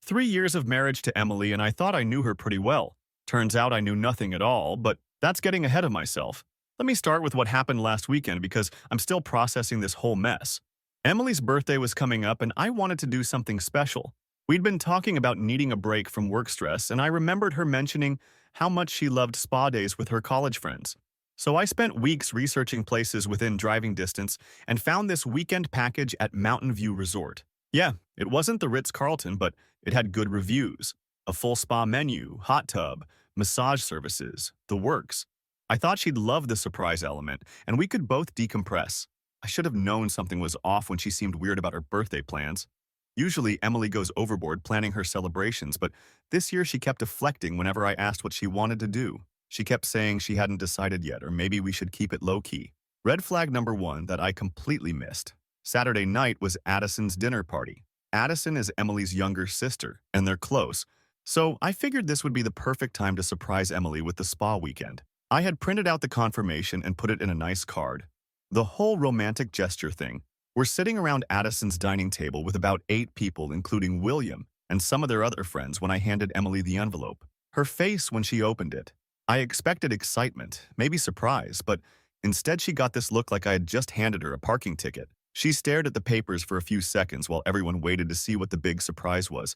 3 years of marriage to Emily, and I thought I knew her pretty well. Turns out I knew nothing at all, but that's getting ahead of myself. Let me start with what happened last weekend because I'm still processing this whole mess. Emily's birthday was coming up, and I wanted to do something special. We'd been talking about needing a break from work stress, and I remembered her mentioning how much she loved spa days with her college friends. So I spent weeks researching places within driving distance and found this weekend package at Mountain View Resort. Yeah, it wasn't the Ritz-Carlton, but it had good reviews, a full spa menu, hot tub, massage services, the works. I thought she'd love the surprise element, and we could both decompress. I should have known something was off when she seemed weird about her birthday plans. Usually, Emily goes overboard planning her celebrations, but this year she kept deflecting whenever I asked what she wanted to do. She kept saying she hadn't decided yet, or maybe we should keep it low-key. Red flag number one that I completely missed. Saturday night was Addison's dinner party. Addison is Emily's younger sister, and they're close. So I figured this would be the perfect time to surprise Emily with the spa weekend. I had printed out the confirmation and put it in a nice card. The whole romantic gesture thing. We're sitting around Addison's dining table with about 8 people, including William and some of their other friends, when I handed Emily the envelope. Her face when she opened it. I expected excitement, maybe surprise, but instead she got this look like I had just handed her a parking ticket. She stared at the papers for a few seconds while everyone waited to see what the big surprise was.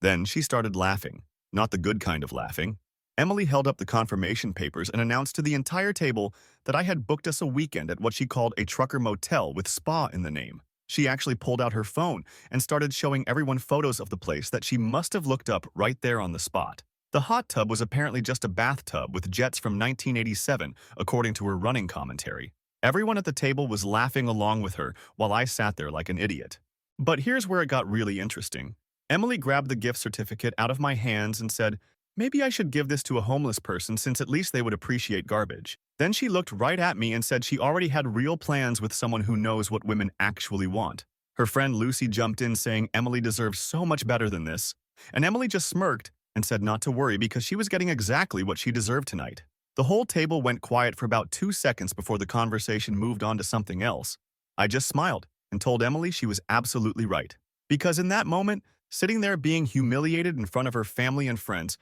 Then she started laughing. Not the good kind of laughing. Emily held up the confirmation papers and announced to the entire table that I had booked us a weekend at what she called a trucker motel with spa in the name. She actually pulled out her phone and started showing everyone photos of the place that she must have looked up right there on the spot. The hot tub was apparently just a bathtub with jets from 1987, according to her running commentary. Everyone at the table was laughing along with her while I sat there like an idiot. But here's where it got really interesting. Emily grabbed the gift certificate out of my hands and said, "Maybe I should give this to a homeless person since at least they would appreciate garbage." Then she looked right at me and said she already had real plans with someone who knows what women actually want. Her friend Lucy jumped in saying Emily deserves so much better than this. And Emily just smirked and said not to worry because she was getting exactly what she deserved tonight. The whole table went quiet for about 2 seconds before the conversation moved on to something else. I just smiled and told Emily she was absolutely right. Because in that moment, sitting there being humiliated in front of her family and friends,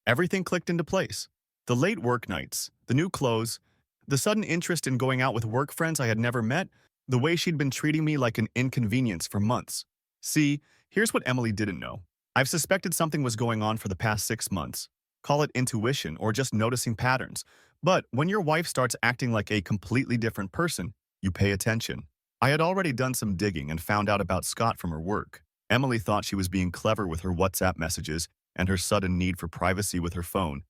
everything clicked into place. The late work nights, the new clothes, the sudden interest in going out with work friends I had never met, the way she'd been treating me like an inconvenience for months. See, here's what Emily didn't know. I've suspected something was going on for the past 6 months. Call it intuition or just noticing patterns. But when your wife starts acting like a completely different person, you pay attention. I had already done some digging and found out about Scott from her work. Emily thought she was being clever with her WhatsApp messages and her sudden need for privacy with her phone.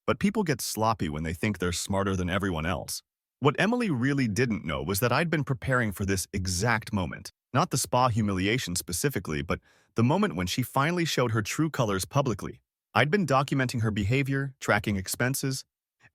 But people get sloppy when they think they're smarter than everyone else. What Emily really didn't know was that I'd been preparing for this exact moment. Not the spa humiliation specifically, but the moment when she finally showed her true colors publicly. I'd been documenting her behavior, tracking expenses,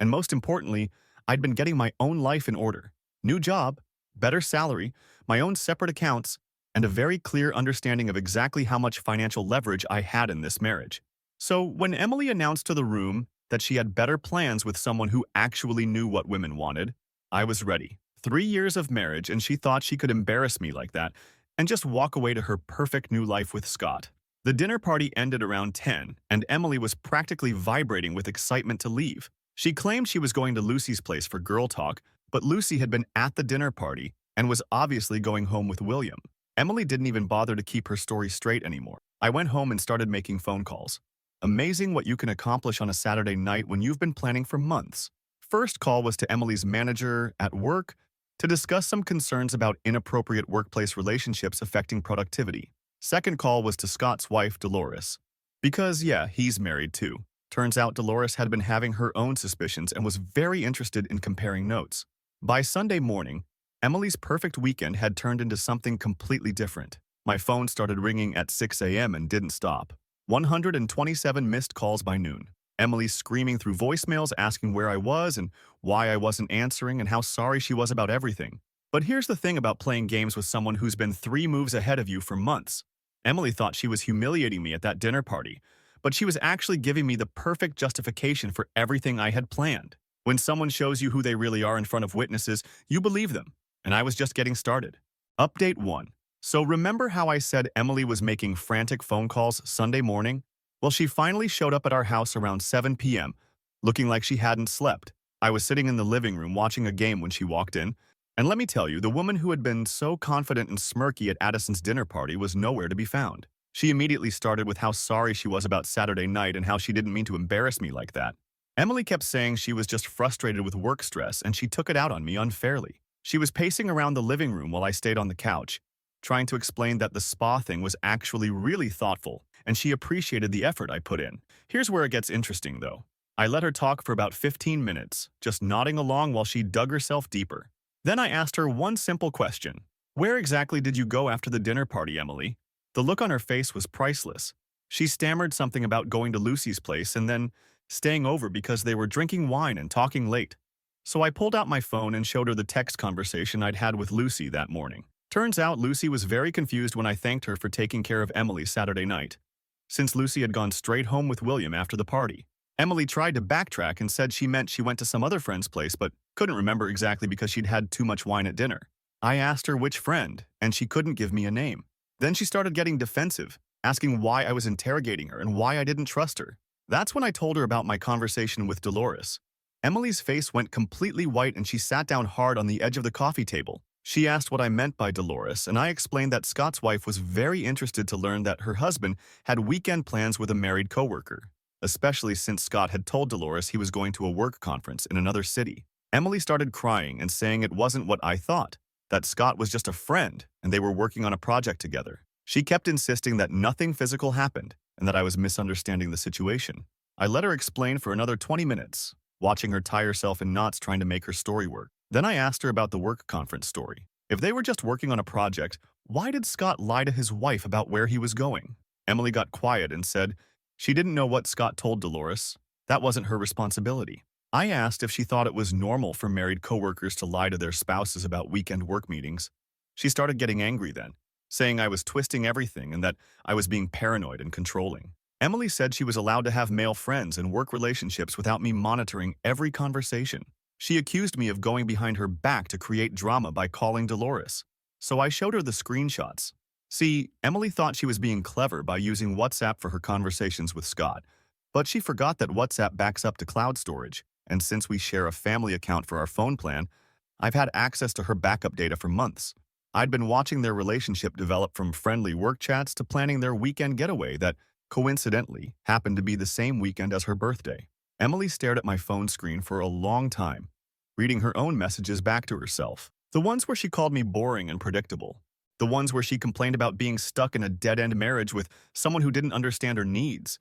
and most importantly, I'd been getting my own life in order. New job, better salary, my own separate accounts, and a very clear understanding of exactly how much financial leverage I had in this marriage. So when Emily announced to the room that she had better plans with someone who actually knew what women wanted, I was ready. 3 years of marriage, and she thought she could embarrass me like that and just walk away to her perfect new life with Scott. The dinner party ended around 10, and Emily was practically vibrating with excitement to leave. She claimed she was going to Lucy's place for girl talk, but Lucy had been at the dinner party and was obviously going home with William. Emily didn't even bother to keep her story straight anymore. I went home and started making phone calls. Amazing what you can accomplish on a Saturday night when you've been planning for months. First call was to Emily's manager at work to discuss some concerns about inappropriate workplace relationships affecting productivity. Second call was to Scott's wife, Dolores. Because, yeah, he's married too. Turns out Dolores had been having her own suspicions and was very interested in comparing notes. By Sunday morning, Emily's perfect weekend had turned into something completely different. My phone started ringing at 6 a.m. and didn't stop. 127 missed calls by noon. Emily screaming through voicemails asking where I was and why I wasn't answering and how sorry she was about everything. But here's the thing about playing games with someone who's been 3 moves ahead of you for months. Emily thought she was humiliating me at that dinner party, but she was actually giving me the perfect justification for everything I had planned. When someone shows you who they really are in front of witnesses, you believe them, and I was just getting started. Update 1. So remember how I said Emily was making frantic phone calls Sunday morning? Well, she finally showed up at our house around 7 p.m., looking like she hadn't slept. I was sitting in the living room watching a game when she walked in. And let me tell you, the woman who had been so confident and smirky at Addison's dinner party was nowhere to be found. She immediately started with how sorry she was about Saturday night and how she didn't mean to embarrass me like that. Emily kept saying she was just frustrated with work stress and she took it out on me unfairly. She was pacing around the living room while I stayed on the couch, trying to explain that the spa thing was actually really thoughtful and she appreciated the effort I put in. Here's where it gets interesting, though. I let her talk for about 15 minutes, just nodding along while she dug herself deeper. Then I asked her one simple question. Where exactly did you go after the dinner party, Emily? The look on her face was priceless. She stammered something about going to Lucy's place and then staying over because they were drinking wine and talking late. So I pulled out my phone and showed her the text conversation I'd had with Lucy that morning. Turns out Lucy was very confused when I thanked her for taking care of Emily Saturday night, since Lucy had gone straight home with William after the party. Emily tried to backtrack and said she meant she went to some other friend's place but couldn't remember exactly because she'd had too much wine at dinner. I asked her which friend, and she couldn't give me a name. Then she started getting defensive, asking why I was interrogating her and why I didn't trust her. That's when I told her about my conversation with Dolores. Emily's face went completely white and she sat down hard on the edge of the coffee table. She asked what I meant by Dolores, and I explained that Scott's wife was very interested to learn that her husband had weekend plans with a married coworker, especially since Scott had told Dolores he was going to a work conference in another city. Emily started crying and saying it wasn't what I thought, that Scott was just a friend and they were working on a project together. She kept insisting that nothing physical happened and that I was misunderstanding the situation. I let her explain for another 20 minutes, watching her tie herself in knots trying to make her story work. Then I asked her about the work conference story. If they were just working on a project, why did Scott lie to his wife about where he was going? Emily got quiet and said she didn't know what Scott told Dolores. That wasn't her responsibility. I asked if she thought it was normal for married coworkers to lie to their spouses about weekend work meetings. She started getting angry then, saying I was twisting everything and that I was being paranoid and controlling. Emily said she was allowed to have male friends and work relationships without me monitoring every conversation. She accused me of going behind her back to create drama by calling Dolores. So I showed her the screenshots. See, Emily thought she was being clever by using WhatsApp for her conversations with Scott, but she forgot that WhatsApp backs up to cloud storage, and since we share a family account for our phone plan, I've had access to her backup data for months. I'd been watching their relationship develop from friendly work chats to planning their weekend getaway that, coincidentally, happened to be the same weekend as her birthday. Emily stared at my phone screen for a long time, reading her own messages back to herself. The ones where she called me boring and predictable. The ones where she complained about being stuck in a dead-end marriage with someone who didn't understand her needs.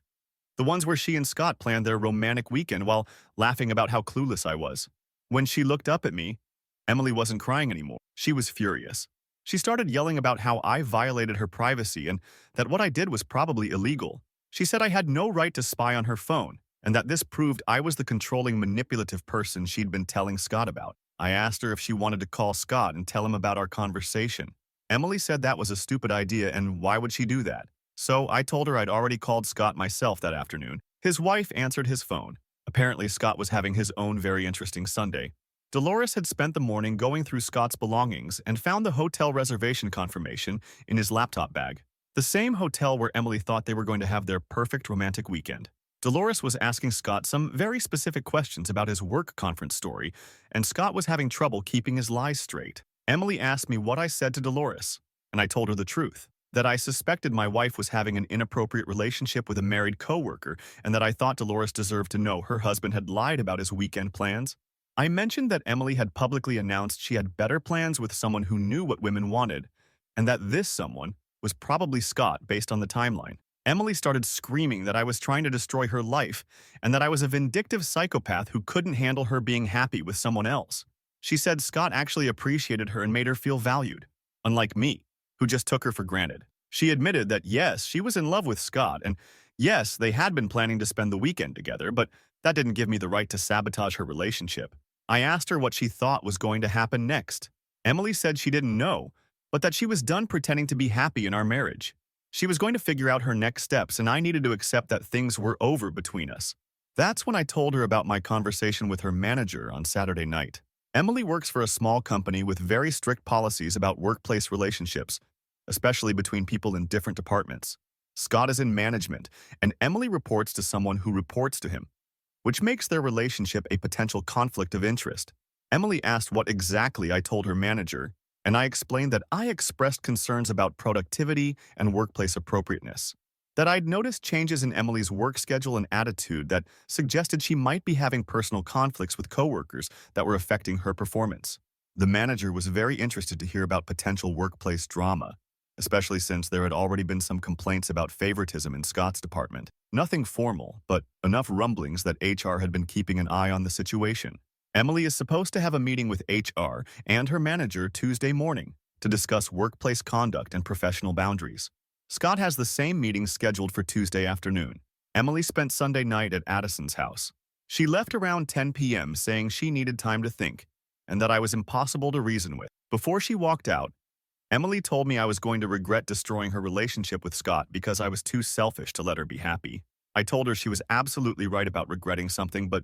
The ones where she and Scott planned their romantic weekend while laughing about how clueless I was. When she looked up at me, Emily wasn't crying anymore. She was furious. She started yelling about how I violated her privacy and that what I did was probably illegal. She said I had no right to spy on her phone, and that this proved I was the controlling, manipulative person she'd been telling Scott about. I asked her if she wanted to call Scott and tell him about our conversation. Emily said that was a stupid idea and why would she do that? So I told her I'd already called Scott myself that afternoon. His wife answered his phone. Apparently Scott was having his own very interesting Sunday. Dolores had spent the morning going through Scott's belongings and found the hotel reservation confirmation in his laptop bag. The same hotel where Emily thought they were going to have their perfect romantic weekend. Dolores was asking Scott some very specific questions about his work conference story, and Scott was having trouble keeping his lies straight. Emily asked me what I said to Dolores, and I told her the truth, that I suspected my wife was having an inappropriate relationship with a married coworker, and that I thought Dolores deserved to know her husband had lied about his weekend plans. I mentioned that Emily had publicly announced she had better plans with someone who knew what women wanted, and that this someone was probably Scott based on the timeline. Emily started screaming that I was trying to destroy her life and that I was a vindictive psychopath who couldn't handle her being happy with someone else. She said Scott actually appreciated her and made her feel valued, unlike me, who just took her for granted. She admitted that yes, she was in love with Scott, and yes, they had been planning to spend the weekend together, but that didn't give me the right to sabotage her relationship. I asked her what she thought was going to happen next. Emily said she didn't know, but that she was done pretending to be happy in our marriage. She was going to figure out her next steps, and I needed to accept that things were over between us. That's when I told her about my conversation with her manager on Saturday night. Emily works for a small company with very strict policies about workplace relationships, especially between people in different departments. Scott is in management, and Emily reports to someone who reports to him, which makes their relationship a potential conflict of interest. Emily asked what exactly I told her manager, and I explained that I expressed concerns about productivity and workplace appropriateness. That I'd noticed changes in Emily's work schedule and attitude that suggested she might be having personal conflicts with coworkers that were affecting her performance. The manager was very interested to hear about potential workplace drama, especially since there had already been some complaints about favoritism in Scott's department. Nothing formal, but enough rumblings that HR had been keeping an eye on the situation. Emily is supposed to have a meeting with HR and her manager Tuesday morning to discuss workplace conduct and professional boundaries. Scott has the same meeting scheduled for Tuesday afternoon. Emily spent Sunday night at Addison's house. She left around 10 p.m. saying she needed time to think and that I was impossible to reason with. Before she walked out, Emily told me I was going to regret destroying her relationship with Scott because I was too selfish to let her be happy. I told her she was absolutely right about regretting something, but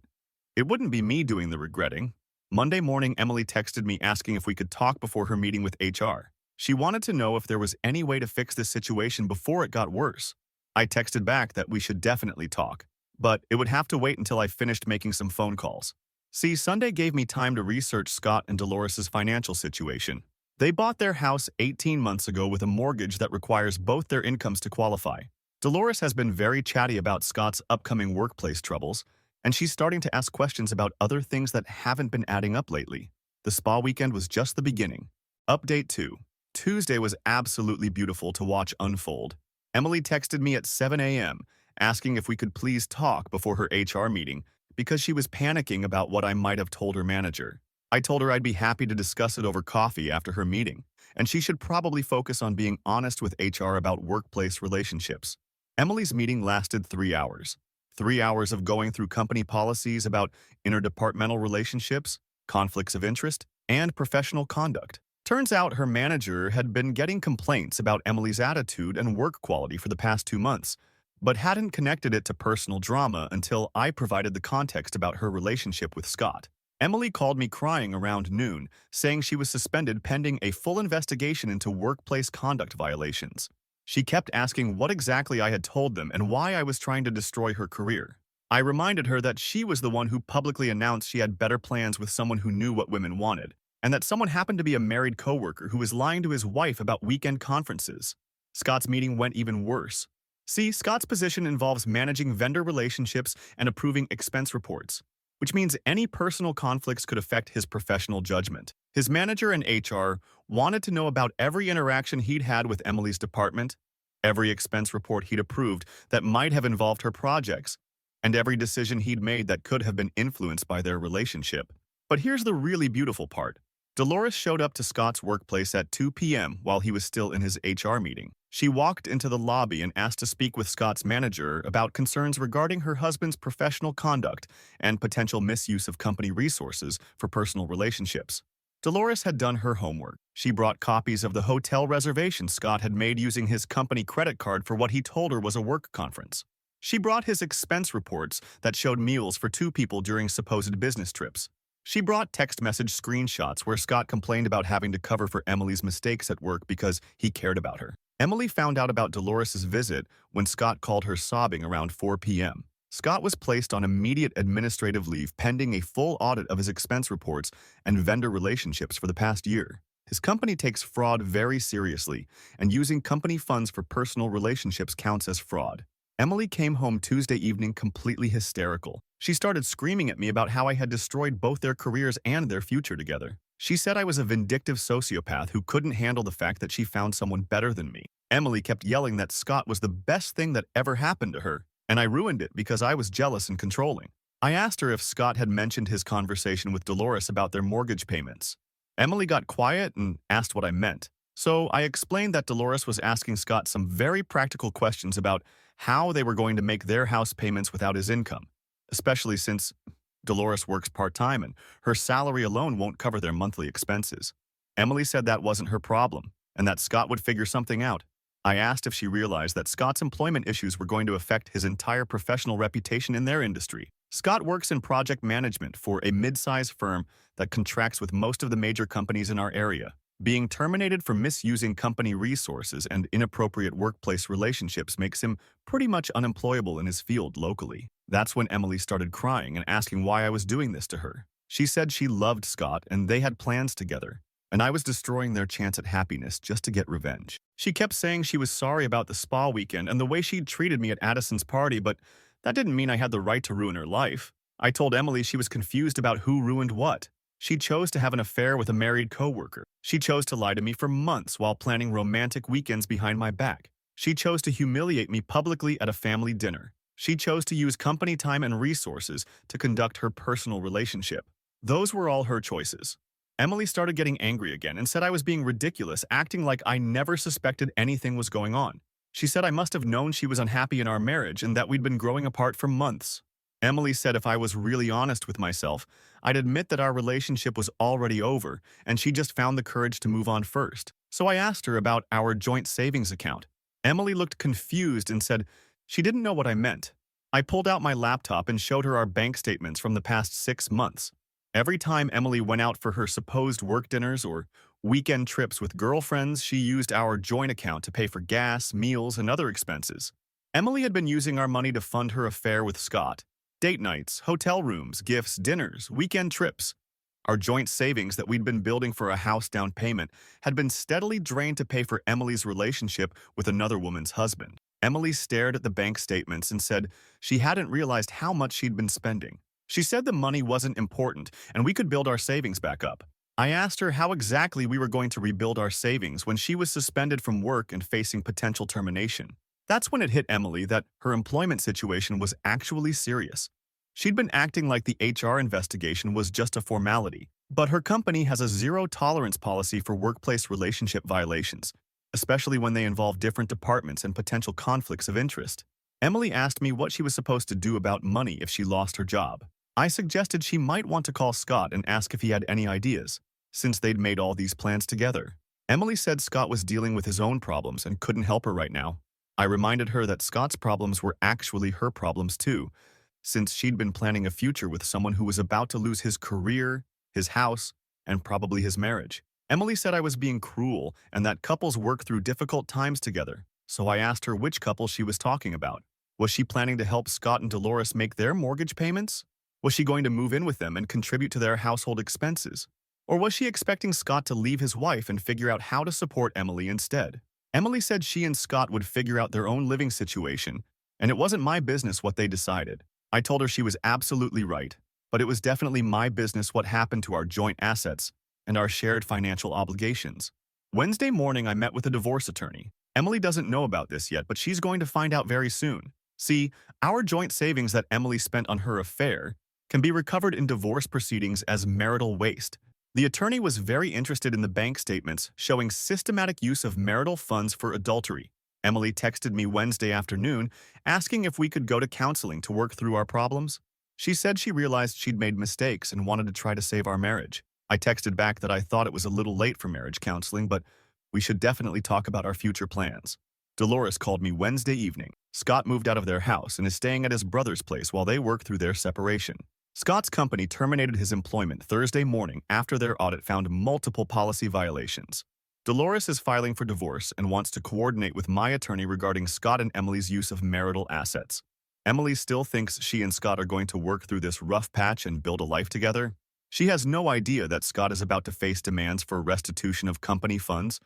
it wouldn't be me doing the regretting. Monday morning, Emily texted me asking if we could talk before her meeting with HR. She wanted to know if there was any way to fix this situation before it got worse. I texted back that we should definitely talk, but it would have to wait until I finished making some phone calls. See, Sunday gave me time to research Scott and Dolores' financial situation. They bought their house 18 months ago with a mortgage that requires both their incomes to qualify. Dolores has been very chatty about Scott's upcoming workplace troubles, and she's starting to ask questions about other things that haven't been adding up lately. The spa weekend was just the beginning. Update 2. Tuesday was absolutely beautiful to watch unfold. Emily texted me at 7 a.m. asking if we could please talk before her HR meeting because she was panicking about what I might have told her manager. I told her I'd be happy to discuss it over coffee after her meeting, and she should probably focus on being honest with HR about workplace relationships. Emily's meeting lasted 3 hours. 3 hours of going through company policies about interdepartmental relationships, conflicts of interest, and professional conduct. Turns out her manager had been getting complaints about Emily's attitude and work quality for the past 2 months, but hadn't connected it to personal drama until I provided the context about her relationship with Scott. Emily called me crying around noon, saying she was suspended pending a full investigation into workplace conduct violations. She kept asking what exactly I had told them and why I was trying to destroy her career. I reminded her that she was the one who publicly announced she had better plans with someone who knew what women wanted, and that someone happened to be a married coworker who was lying to his wife about weekend conferences. Scott's meeting went even worse. See, Scott's position involves managing vendor relationships and approving expense reports, which means any personal conflicts could affect his professional judgment. His manager and HR wanted to know about every interaction he'd had with Emily's department, every expense report he'd approved that might have involved her projects, and every decision he'd made that could have been influenced by their relationship. But here's the really beautiful part. Dolores showed up to Scott's workplace at 2 p.m. while he was still in his HR meeting. She walked into the lobby and asked to speak with Scott's manager about concerns regarding her husband's professional conduct and potential misuse of company resources for personal relationships. Dolores had done her homework. She brought copies of the hotel reservation Scott had made using his company credit card for what he told her was a work conference. She brought his expense reports that showed meals for 2 people during supposed business trips. She brought text message screenshots where Scott complained about having to cover for Emily's mistakes at work because he cared about her. Emily found out about Dolores' visit when Scott called her sobbing around 4 p.m. Scott was placed on immediate administrative leave pending a full audit of his expense reports and vendor relationships for the past year. His company takes fraud very seriously, and using company funds for personal relationships counts as fraud. Emily came home Tuesday evening completely hysterical. She started screaming at me about how I had destroyed both their careers and their future together. She said I was a vindictive sociopath who couldn't handle the fact that she found someone better than me. Emily kept yelling that Scott was the best thing that ever happened to her, and I ruined it because I was jealous and controlling. I asked her if Scott had mentioned his conversation with Dolores about their mortgage payments. Emily got quiet and asked what I meant. So I explained that Dolores was asking Scott some very practical questions about how they were going to make their house payments without his income, especially since Dolores works part-time and her salary alone won't cover their monthly expenses. Emily said that wasn't her problem and that Scott would figure something out. I asked if she realized that Scott's employment issues were going to affect his entire professional reputation in their industry. Scott works in project management for a mid-size firm that contracts with most of the major companies in our area. Being terminated for misusing company resources and inappropriate workplace relationships makes him pretty much unemployable in his field locally. That's when Emily started crying and asking why I was doing this to her. She said she loved Scott and they had plans together, and I was destroying their chance at happiness just to get revenge. She kept saying she was sorry about the spa weekend and the way she'd treated me at Addison's party, but that didn't mean I had the right to ruin her life. I told Emily she was confused about who ruined what. She chose to have an affair with a married coworker. She chose to lie to me for months while planning romantic weekends behind my back. She chose to humiliate me publicly at a family dinner. She chose to use company time and resources to conduct her personal relationship. Those were all her choices. Emily started getting angry again and said I was being ridiculous, acting like I never suspected anything was going on. She said I must have known she was unhappy in our marriage and that we'd been growing apart for months. Emily said if I was really honest with myself, I'd admit that our relationship was already over and she just found the courage to move on first. So I asked her about our joint savings account. Emily looked confused and said she didn't know what I meant. I pulled out my laptop and showed her our bank statements from the past 6 months. Every time Emily went out for her supposed work dinners or weekend trips with girlfriends, she used our joint account to pay for gas, meals, and other expenses. Emily had been using our money to fund her affair with Scott. Date nights, hotel rooms, gifts, dinners, weekend trips. Our joint savings that we'd been building for a house down payment had been steadily drained to pay for Emily's relationship with another woman's husband. Emily stared at the bank statements and said she hadn't realized how much she'd been spending. She said the money wasn't important and we could build our savings back up. I asked her how exactly we were going to rebuild our savings when she was suspended from work and facing potential termination. That's when it hit Emily that her employment situation was actually serious. She'd been acting like the HR investigation was just a formality, but her company has a zero-tolerance policy for workplace relationship violations, especially when they involve different departments and potential conflicts of interest. Emily asked me what she was supposed to do about money if she lost her job. I suggested she might want to call Scott and ask if he had any ideas, since they'd made all these plans together. Emily said Scott was dealing with his own problems and couldn't help her right now. I reminded her that Scott's problems were actually her problems too, since she'd been planning a future with someone who was about to lose his career, his house, and probably his marriage. Emily said I was being cruel and that couples work through difficult times together, so I asked her which couple she was talking about. Was she planning to help Scott and Dolores make their mortgage payments? Was she going to move in with them and contribute to their household expenses? Or was she expecting Scott to leave his wife and figure out how to support Emily instead? Emily said she and Scott would figure out their own living situation, and it wasn't my business what they decided. I told her she was absolutely right, but it was definitely my business what happened to our joint assets and our shared financial obligations. Wednesday morning, I met with a divorce attorney. Emily doesn't know about this yet, but she's going to find out very soon. See, our joint savings that Emily spent on her affair can be recovered in divorce proceedings as marital waste. The attorney was very interested in the bank statements showing systematic use of marital funds for adultery. Emily texted me Wednesday afternoon asking if we could go to counseling to work through our problems. She said she realized she'd made mistakes and wanted to try to save our marriage. I texted back that I thought it was a little late for marriage counseling, but we should definitely talk about our future plans. Dolores called me Wednesday evening. Scott moved out of their house and is staying at his brother's place while they work through their separation. Scott's company terminated his employment Thursday morning after their audit found multiple policy violations. Dolores is filing for divorce and wants to coordinate with my attorney regarding Scott and Emily's use of marital assets. Emily still thinks she and Scott are going to work through this rough patch and build a life together. She has no idea that Scott is about to face demands for restitution of company funds,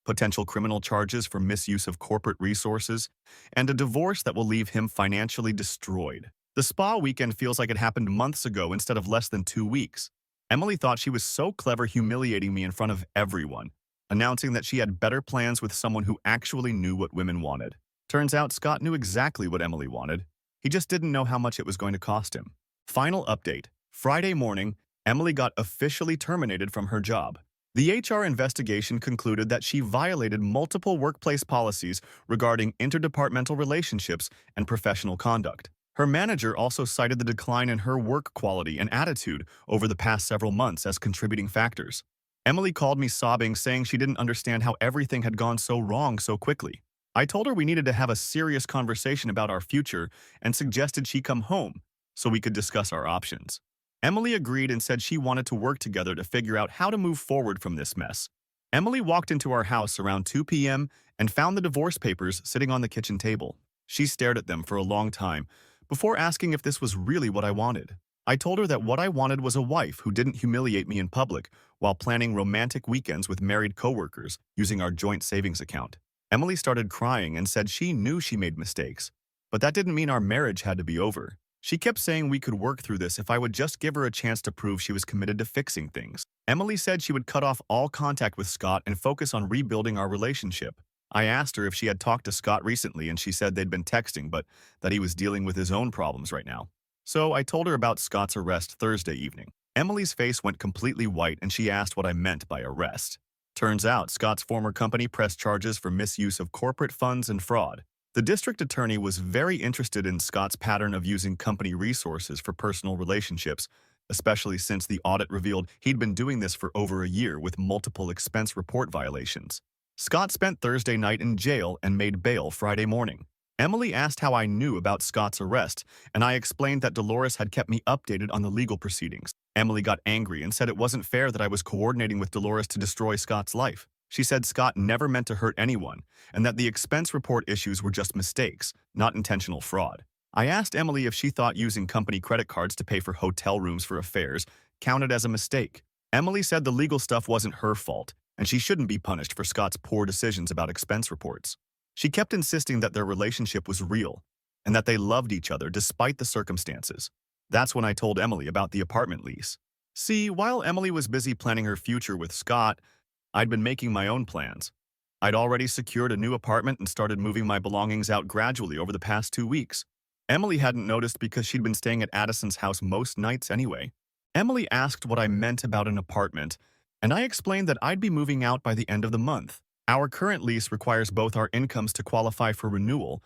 potential criminal charges for misuse of corporate resources, and a divorce that will leave him financially destroyed. The spa weekend feels like it happened months ago instead of less than 2 weeks. Emily thought she was so clever humiliating me in front of everyone, announcing that she had better plans with someone who actually knew what women wanted. Turns out Scott knew exactly what Emily wanted. He just didn't know how much it was going to cost him. Final update. Friday morning, Emily got officially terminated from her job. The HR investigation concluded that she violated multiple workplace policies regarding interdepartmental relationships and professional conduct. Her manager also cited the decline in her work quality and attitude over the past several months as contributing factors. Emily called me sobbing, saying she didn't understand how everything had gone so wrong so quickly. I told her we needed to have a serious conversation about our future and suggested she come home so we could discuss our options. Emily agreed and said she wanted to work together to figure out how to move forward from this mess. Emily walked into our house around 2 p.m. and found the divorce papers sitting on the kitchen table. She stared at them for a long time before asking if this was really what I wanted. I told her that what I wanted was a wife who didn't humiliate me in public while planning romantic weekends with married coworkers using our joint savings account. Emily started crying and said she knew she made mistakes, but that didn't mean our marriage had to be over. She kept saying we could work through this if I would just give her a chance to prove she was committed to fixing things. Emily said she would cut off all contact with Scott and focus on rebuilding our relationship. I asked her if she had talked to Scott recently, and she said they'd been texting, but that he was dealing with his own problems right now. So I told her about Scott's arrest Thursday evening. Emily's face went completely white and she asked what I meant by arrest. Turns out Scott's former company pressed charges for misuse of corporate funds and fraud. The district attorney was very interested in Scott's pattern of using company resources for personal relationships, especially since the audit revealed he'd been doing this for over a year with multiple expense report violations. Scott spent Thursday night in jail and made bail Friday morning. Emily asked how I knew about Scott's arrest, and I explained that Dolores had kept me updated on the legal proceedings. Emily got angry and said it wasn't fair that I was coordinating with Dolores to destroy Scott's life. She said Scott never meant to hurt anyone, and that the expense report issues were just mistakes, not intentional fraud. I asked Emily if she thought using company credit cards to pay for hotel rooms for affairs counted as a mistake. Emily said the legal stuff wasn't her fault, and she shouldn't be punished for Scott's poor decisions about expense reports. She kept insisting that their relationship was real and that they loved each other despite the circumstances. That's when I told Emily about the apartment lease. See, while Emily was busy planning her future with Scott, I'd been making my own plans. I'd already secured a new apartment and started moving my belongings out gradually over the past 2 weeks. Emily hadn't noticed because she'd been staying at Addison's house most nights anyway. Emily asked what I meant about an apartment, and I explained that I'd be moving out by the end of the month. Our current lease requires both our incomes to qualify for renewal,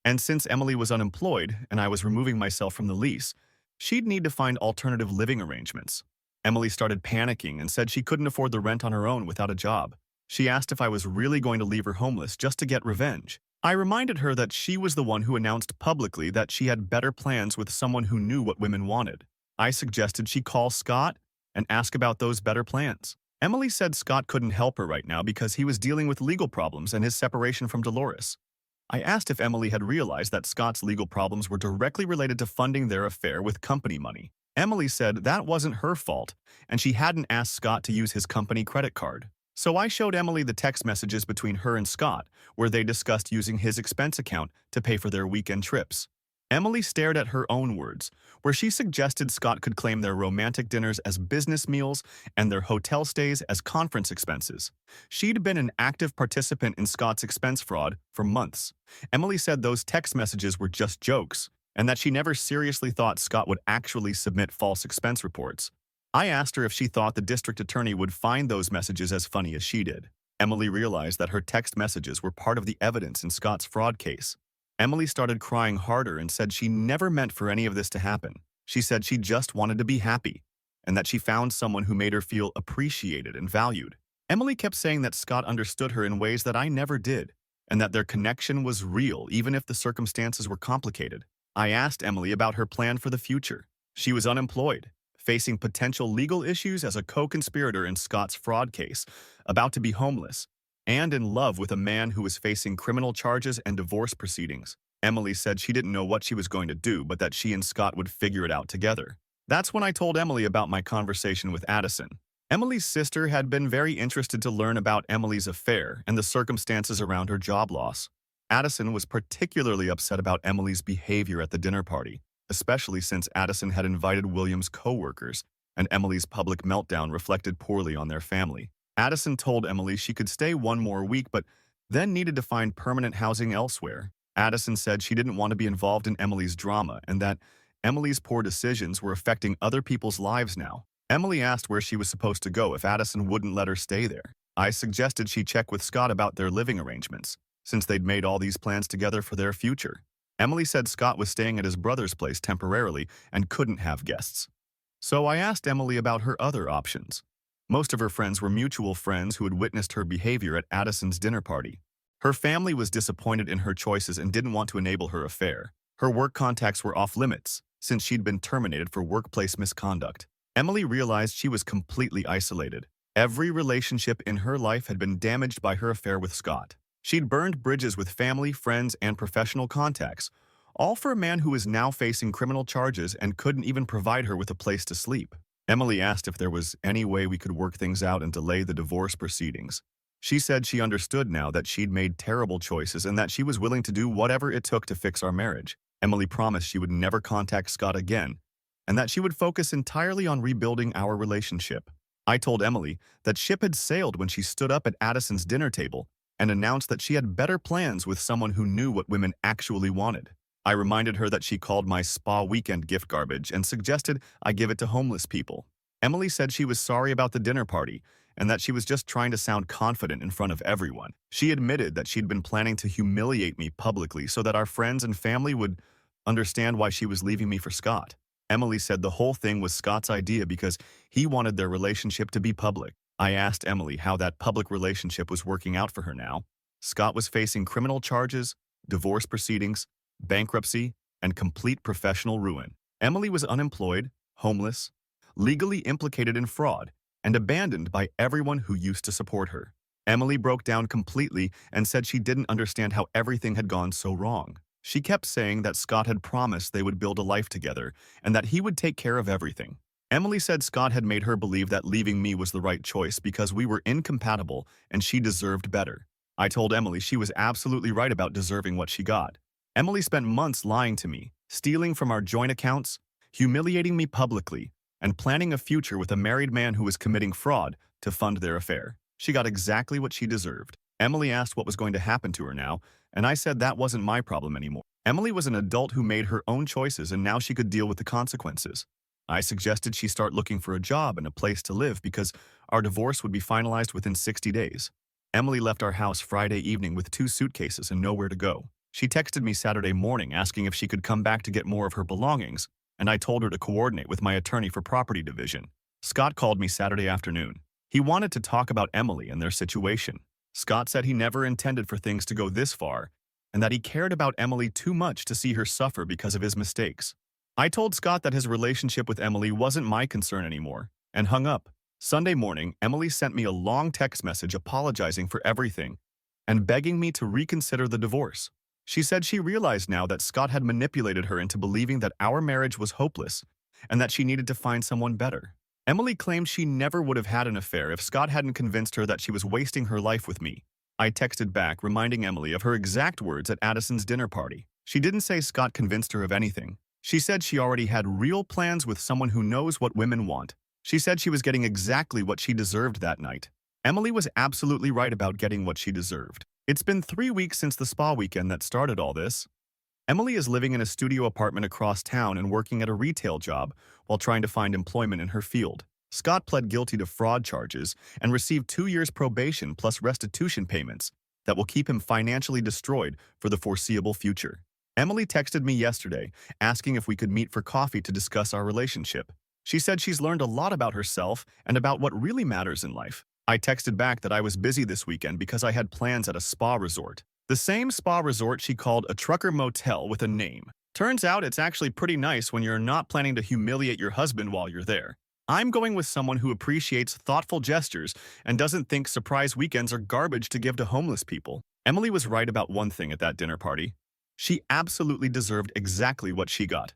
and since Emily was unemployed and I was removing myself from the lease, she'd need to find alternative living arrangements. Emily started panicking and said she couldn't afford the rent on her own without a job. She asked if I was really going to leave her homeless just to get revenge. I reminded her that she was the one who announced publicly that she had better plans with someone who knew what women wanted. I suggested she call Scott and ask about those better plans. Emily said Scott couldn't help her right now because he was dealing with legal problems and his separation from Dolores. I asked if Emily had realized that Scott's legal problems were directly related to funding their affair with company money. Emily said that wasn't her fault, and she hadn't asked Scott to use his company credit card. So I showed Emily the text messages between her and Scott, where they discussed using his expense account to pay for their weekend trips. Emily stared at her own words, where she suggested Scott could claim their romantic dinners as business meals and their hotel stays as conference expenses. She'd been an active participant in Scott's expense fraud for months. Emily said those text messages were just jokes, and that she never seriously thought Scott would actually submit false expense reports. I asked her if she thought the district attorney would find those messages as funny as she did. Emily realized that her text messages were part of the evidence in Scott's fraud case. Emily started crying harder and said she never meant for any of this to happen. She said she just wanted to be happy, and that she found someone who made her feel appreciated and valued. Emily kept saying that Scott understood her in ways that I never did, and that their connection was real even if the circumstances were complicated. I asked Emily about her plan for the future. She was unemployed, facing potential legal issues as a co-conspirator in Scott's fraud case, about to be homeless, and in love with a man who was facing criminal charges and divorce proceedings. Emily said she didn't know what she was going to do, but that she and Scott would figure it out together. That's when I told Emily about my conversation with Addison. Emily's sister had been very interested to learn about Emily's affair and the circumstances around her job loss. Addison was particularly upset about Emily's behavior at the dinner party, especially since Addison had invited William's co-workers, and Emily's public meltdown reflected poorly on their family. Addison told Emily she could stay one more week, but then needed to find permanent housing elsewhere. Addison said she didn't want to be involved in Emily's drama and that Emily's poor decisions were affecting other people's lives now. Emily asked where she was supposed to go if Addison wouldn't let her stay there. I suggested she check with Scott about their living arrangements, since they'd made all these plans together for their future. Emily said Scott was staying at his brother's place temporarily and couldn't have guests. So I asked Emily about her other options. Most of her friends were mutual friends who had witnessed her behavior at Addison's dinner party. Her family was disappointed in her choices and didn't want to enable her affair. Her work contacts were off limits, since she'd been terminated for workplace misconduct. Emily realized she was completely isolated. Every relationship in her life had been damaged by her affair with Scott. She'd burned bridges with family, friends, and professional contacts, all for a man who was now facing criminal charges and couldn't even provide her with a place to sleep. Emily asked if there was any way we could work things out and delay the divorce proceedings. She said she understood now that she'd made terrible choices and that she was willing to do whatever it took to fix our marriage. Emily promised she would never contact Scott again and that she would focus entirely on rebuilding our relationship. I told Emily that ship had sailed when she stood up at Addison's dinner table and announced that she had better plans with someone who knew what women actually wanted. I reminded her that she called my spa weekend gift garbage and suggested I give it to homeless people. Emily said she was sorry about the dinner party and that she was just trying to sound confident in front of everyone. She admitted that she'd been planning to humiliate me publicly so that our friends and family would understand why she was leaving me for Scott. Emily said the whole thing was Scott's idea because he wanted their relationship to be public. I asked Emily how that public relationship was working out for her now. Scott was facing criminal charges, divorce proceedings, bankruptcy, and complete professional ruin. Emily was unemployed, homeless, legally implicated in fraud, and abandoned by everyone who used to support her. Emily broke down completely and said she didn't understand how everything had gone so wrong. She kept saying that Scott had promised they would build a life together and that he would take care of everything. Emily said Scott had made her believe that leaving me was the right choice because we were incompatible and she deserved better. I told Emily she was absolutely right about deserving what she got. Emily spent months lying to me, stealing from our joint accounts, humiliating me publicly, and planning a future with a married man who was committing fraud to fund their affair. She got exactly what she deserved. Emily asked what was going to happen to her now, and I said that wasn't my problem anymore. Emily was an adult who made her own choices and now she could deal with the consequences. I suggested she start looking for a job and a place to live because our divorce would be finalized within 60 days. Emily left our house Friday evening with 2 suitcases and nowhere to go. She texted me Saturday morning asking if she could come back to get more of her belongings, and I told her to coordinate with my attorney for property division. Scott called me Saturday afternoon. He wanted to talk about Emily and their situation. Scott said he never intended for things to go this far, and that he cared about Emily too much to see her suffer because of his mistakes. I told Scott that his relationship with Emily wasn't my concern anymore, and hung up. Sunday morning, Emily sent me a long text message apologizing for everything and begging me to reconsider the divorce. She said she realized now that Scott had manipulated her into believing that our marriage was hopeless and that she needed to find someone better. Emily claimed she never would have had an affair if Scott hadn't convinced her that she was wasting her life with me. I texted back, reminding Emily of her exact words at Addison's dinner party. She didn't say Scott convinced her of anything. She said she already had real plans with someone who knows what women want. She said she was getting exactly what she deserved that night. Emily was absolutely right about getting what she deserved. It's been 3 weeks since the spa weekend that started all this. Emily is living in a studio apartment across town and working at a retail job while trying to find employment in her field. Scott pled guilty to fraud charges and received 2 years probation plus restitution payments that will keep him financially destroyed for the foreseeable future. Emily texted me yesterday asking if we could meet for coffee to discuss our relationship. She said she's learned a lot about herself and about what really matters in life. I texted back that I was busy this weekend because I had plans at a spa resort. The same spa resort she called a trucker motel with a name. Turns out it's actually pretty nice when you're not planning to humiliate your husband while you're there. I'm going with someone who appreciates thoughtful gestures and doesn't think surprise weekends are garbage to give to homeless people. Emily was right about one thing at that dinner party. She absolutely deserved exactly what she got.